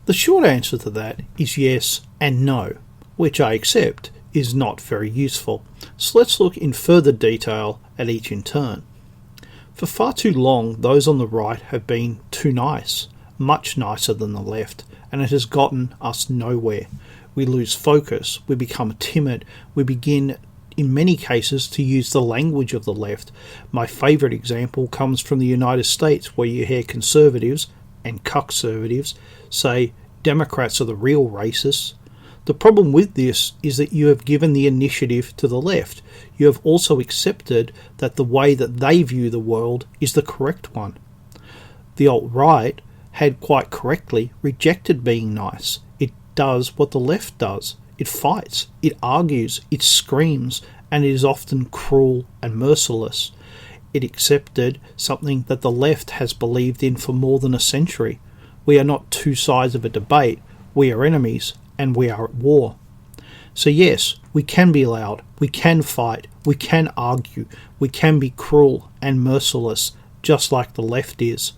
The short answer to that is yes and no, which I accept is not very useful. So let's look in further detail at each in turn. For far too long, those on the right have been too nice, much nicer than the left, and it has gotten us nowhere. We lose focus, we become timid, we begin in many cases to use the language of the left. My favourite example comes from the United States, where you hear conservatives and cuckservatives say Democrats are the real racists. The problem with this is that you have given the initiative to the left. You have also accepted that the way that they view the world is the correct one. The alt-right had quite correctly rejected being nice. It does what the left does. It fights, it argues, it screams, and it is often cruel and merciless. It accepted something that the left has believed in for more than a century. We are not two sides of a debate, we are enemies, and we are at war. So yes, we can be loud, we can fight, we can argue, we can be cruel and merciless, just like the left is.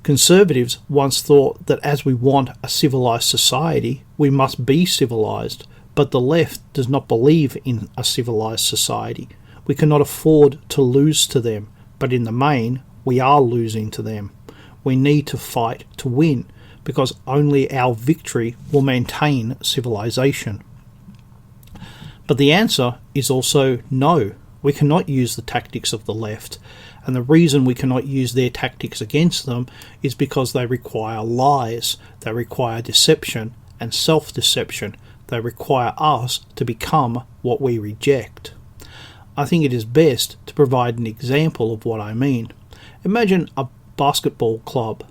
Conservatives once thought that as we want a civilized society, we must be civilized, but the left does not believe in a civilized society. We cannot afford to lose to them, but in the main, we are losing to them. We need to fight to win, because only our victory will maintain civilization. But the answer is also no. We cannot use the tactics of the left, and the reason we cannot use their tactics against them is because they require lies, they require deception and self-deception, they require us to become what we reject. I think it is best to provide an example of what I mean. Imagine a basketball club.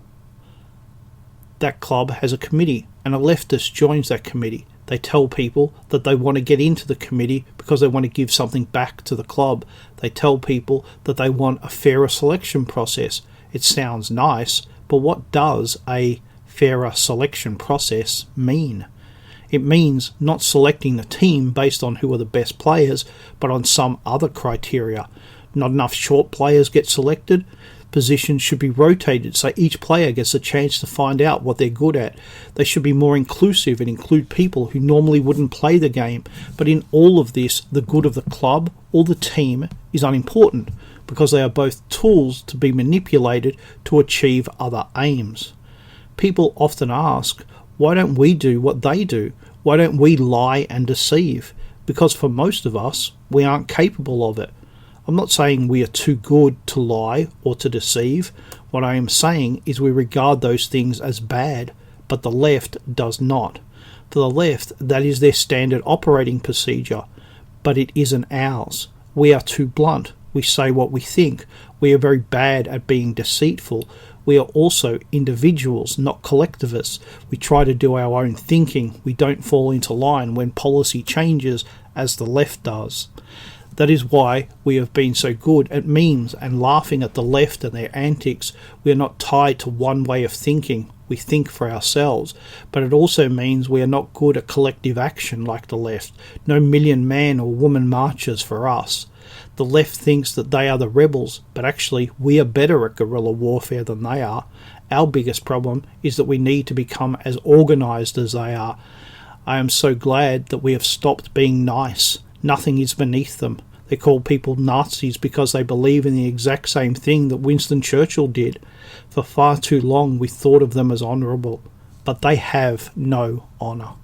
That club has a committee, and a leftist joins that committee. They tell people that they want to get into the committee because they want to give something back to the club. They tell people that they want a fairer selection process. It sounds nice, but what does a fairer selection process mean? It means not selecting the team based on who are the best players, but on some other criteria. Not enough short players get selected. Positions should be rotated so each player gets a chance to find out what they're good at. They should be more inclusive and include people who normally wouldn't play the game. But in all of this, the good of the club or the team is unimportant because they are both tools to be manipulated to achieve other aims. People often ask, why don't we do what they do? Why don't we lie and deceive? Because for most of us, we aren't capable of it. I'm not saying we are too good to lie or to deceive. What I am saying is we regard those things as bad, but the left does not. For the left, that is their standard operating procedure, but it isn't ours. We are too blunt. We say what we think. We are very bad at being deceitful. We are also individuals, not collectivists. We try to do our own thinking. We don't fall into line when policy changes as the left does. That is why we have been so good at memes and laughing at the left and their antics. We are not tied to one way of thinking. We think for ourselves. But it also means we are not good at collective action like the left. No million man or woman marches for us. The left thinks that they are the rebels, but actually we are better at guerrilla warfare than they are. Our biggest problem is that we need to become as organised as they are. I am so glad that we have stopped being nice. Nothing is beneath them. They call people Nazis because they believe in the exact same thing that Winston Churchill did. For far too long we thought of them as honourable, but they have no honour.